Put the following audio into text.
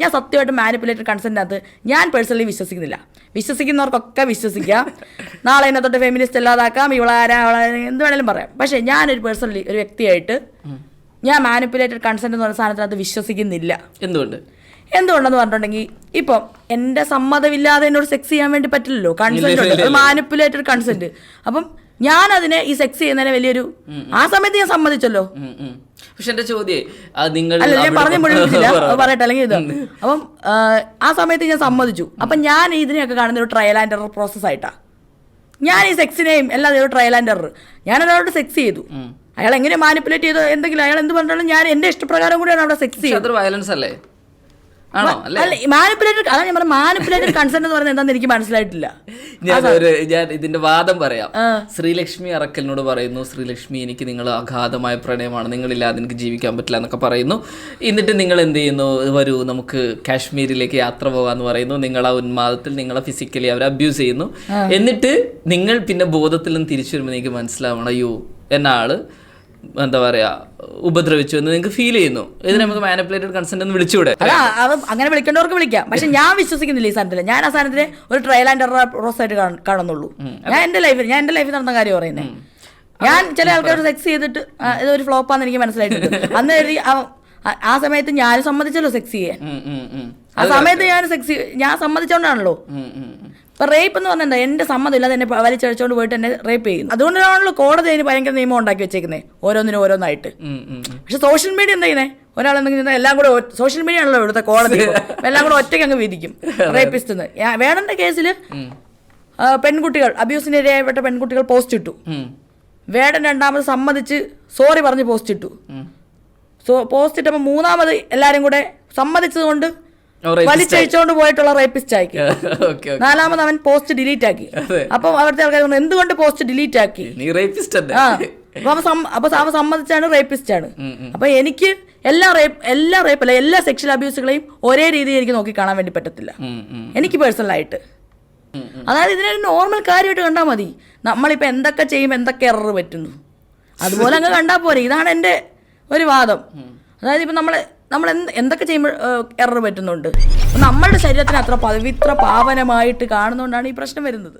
ഞാൻ സത്യമായിട്ട് മാനിപ്പുലേറ്റഡ് കൺസെൻറ്റിനകത്ത് ഞാൻ പേഴ്സണലി വിശ്വസിക്കുന്നില്ല. വിശ്വസിക്കുന്നവർക്കൊക്കെ വിശ്വസിക്കാം, നാളെ എന്നെ തൊട്ട് ഫെമിനിസ്റ്റ് അല്ലാതാക്കാം, ഇവളാരാ എന്ത് വേണേലും പറയാം. പക്ഷേ ഞാനൊരു പേഴ്സണലി ഒരു വ്യക്തിയായിട്ട് ഞാൻ മാനിപ്പുലേറ്റഡ് കൺസെൻറ്റ് എന്ന് പറയുന്ന സാധനത്തിനകത്ത് വിശ്വസിക്കുന്നില്ല. എന്തുകൊണ്ടെന്ന് പറഞ്ഞിട്ടുണ്ടെങ്കിൽ ഇപ്പം എൻ്റെ സമ്മതമില്ലാതെ എന്നോട് സെക്സ് ചെയ്യാൻ വേണ്ടി പറ്റില്ലല്ലോ. കൺസെൻറ്റ് ഉണ്ട്, മാനിപ്പുലേറ്റഡ് കൺസെൻറ്റ്. അപ്പം ഞാൻ അതിനെ ഈ സെക്സ് ചെയ്യുന്നതിനെ വലിയൊരു ആ സമയത്ത് ഞാൻ സമ്മതിച്ചല്ലോ. പക്ഷെ എന്റെ ചോദ്യം ഞാൻ പറഞ്ഞു മുഴുവില്ല പറയട്ടെ അല്ലെങ്കിൽ ഇത്. അപ്പം ആ സമയത്ത് ഞാൻ സമ്മതിച്ചു. അപ്പം ഞാൻ ഇതിനെയൊക്കെ കാണുന്ന ഒരു ട്രയൽ ആൻഡ് എറർ പ്രോസസ്സായിട്ടാണ്. ഞാൻ ഈ സെക്സിനെയും എല്ലാം ഒരു ട്രയൽ ആൻഡ് എറർ. ഞാൻ ഒരാളോട് സെക്സ് ചെയ്തു, അയാൾ എങ്ങനെ മാനിപ്പുലേറ്റ് ചെയ്തോ എന്തെങ്കിലും അയാൾ എന്ത് പറഞ്ഞാലും ഞാൻ എന്റെ ഇഷ്ടപ്രകാരം കൂടിയാണ് അവിടെ സെക്സ് ചെയ്തത്. വയലൻസ് അല്ലേ? മാനിപ്പുലേറ്റഡ് അതാണ് ഞാൻ പറഞ്ഞത്. മാനിപ്പുലേറ്റഡ് കൺസെന്റ് എന്ന് പറയുന്നത് എന്താണെന്ന് എനിക്ക് മനസ്സിലായിട്ടില്ല. ഞാൻ ഇതിന്റെ വാദം പറയാം. ശ്രീലക്ഷ്മി അറക്കലിനോട് പറയുന്നു, ശ്രീലക്ഷ്മി എനിക്ക് നിങ്ങൾ അഗാധമായ പ്രണയമാണ്, നിങ്ങളില്ലാതെ എനിക്ക് ജീവിക്കാൻ പറ്റില്ല എന്നൊക്കെ പറയുന്നു. എന്നിട്ട് നിങ്ങൾ എന്ത് ചെയ്യുന്നു, വരൂ നമുക്ക് കാശ്മീരിലേക്ക് യാത്ര പോകാന്ന് പറയുന്നു. നിങ്ങൾ ആ ഉന്മാദത്തിൽ നിങ്ങളെ ഫിസിക്കലി അവർ അബ്യൂസ് ചെയ്യുന്നു. എന്നിട്ട് നിങ്ങൾ പിന്നെ ബോധത്തിൽ നിന്ന് തിരിച്ചു വരുമ്പോൾ നിങ്ങൾക്ക് മനസ്സിലാവണം, അയ്യോ എന്ന ആള് എന്താ പറയാ ഉപദ്രവിച്ചു എന്ന് നിങ്ങൾക്ക് ഫീൽ ചെയ്യുന്നു. ഇതിന് നമുക്ക് മാനിപ്പുലേറ്റഡ് കൺസെന്റ് എന്ന് വിളിച്ചുകൂടെ? അങ്ങനെ വിളിക്കേണ്ടവർക്ക് വിളിക്കാം. പക്ഷെ ഞാൻ വിശ്വസിക്കുന്നില്ല ഈ സാധനത്തിൽ. ഞാൻ ആ സാധനത്തിന് ഒരു ട്രയൽ ആൻഡ് എറർ പ്രോസസ് ആയിട്ട് കാണുന്നുള്ളൂ. ഞാൻ എന്റെ ലൈഫിൽ നടന്ന കാര്യം പറയുന്നത്. ഞാൻ ചില ആൾക്കാർ സെക്സ് ചെയ്തിട്ട് ഇതൊരു ഫ്ലോപ്പാന്ന് എനിക്ക് മനസ്സിലായിട്ടുണ്ട്. അന്ന് ആ സമയത്ത് ഞാൻ സമ്മതിച്ചല്ലോ സെക്സ് ചെയ്യാൻ. ആ സമയത്ത് ഞാൻ സമ്മതിച്ചോണ്ടാണല്ലോ. ഇപ്പൊ റേപ്പ് എന്ന് പറഞ്ഞാൽ എന്താ, എന്റെ സമ്മതം ഇല്ലാതെ എന്നെ വലിച്ചഴിച്ചോണ്ട് പോയിട്ട് എന്നെ റേപ്പ് ചെയ്യുന്നു. അതുകൊണ്ടാണല്ലോ കോടതി അതിന് ഭയങ്കര നിയമം ഉണ്ടാക്കി വെച്ചേക്കുന്നത്, ഓരോന്നായിട്ട്. പക്ഷെ സോഷ്യൽ മീഡിയ എന്താ ചെയ്യുന്നത്, ഒരാളെന്തെങ്കിലും എല്ലാം കൂടെ സോഷ്യൽ മീഡിയ ആണല്ലോ ഇവിടുത്തെ കോടതി, എല്ലാം കൂടെ ഒറ്റയ്ക്ക് അങ്ങ് വിധിക്കും റേപ്പിസ്റ്റ് എന്ന്. വേടന്റെ കേസിൽ പെൺകുട്ടികൾ അബ്യൂസിന് ഇരയായപ്പെട്ട പെൺകുട്ടികൾ പോസ്റ്റ് ഇട്ടു. വേടൻ രണ്ടാമത് സമ്മതിച്ച് സോറി പറഞ്ഞ് പോസ്റ്റ് ഇട്ടു. പോസ്റ്റ് ഇട്ടപ്പോൾ മൂന്നാമത് എല്ലാരും കൂടെ സമ്മതിച്ചത് കൊണ്ട് വലിച്ചഴിച്ചോണ്ട് പോയിട്ടുള്ള റേപ്പിസ്റ്റ് ആക്കി. നാലാമത് അവൻ പോസ്റ്റ് ഡിലീറ്റ് ആക്കി. അപ്പം അവിടുത്തെ ആൾക്കാർ എന്തുകൊണ്ട് പോസ്റ്റ് ഡിലീറ്റ് ആക്കി? അപ്പൊ അവൻ സമ്മതിച്ചാണ് റേപ്പിസ്റ്റ് ആണ്. അപ്പൊ എനിക്ക് എല്ലാ റേപ്പല്ല എല്ലാ സെക്ഷൽ അബ്യൂസുകളെയും ഒരേ രീതിയിൽ എനിക്ക് നോക്കി കാണാൻ വേണ്ടി പറ്റത്തില്ല, എനിക്ക് പേഴ്സണലായിട്ട്. അതായത് ഇതിനൊരു നോർമൽ കാര്യമായിട്ട് കണ്ടാൽ മതി. നമ്മളിപ്പോൾ എന്തൊക്കെ ചെയ്യും, എന്തൊക്കെ എറർ പറ്റുന്നു, അതുപോലെ അങ്ങ് കണ്ടാൽ പോരെ. ഇതാണ് എൻ്റെ ഒരു വാദം. അതായത് ഇപ്പം നമ്മൾ എന്തൊക്കെ ചെയ്യുമ്പോൾ എറർ പറ്റുന്നുണ്ട്, നമ്മളുടെ ശരീരത്തിന് അത്ര പവിത്ര പാവനമായിട്ട് കാണുന്നതുകൊണ്ടാണ് ഈ പ്രശ്നം വരുന്നത്.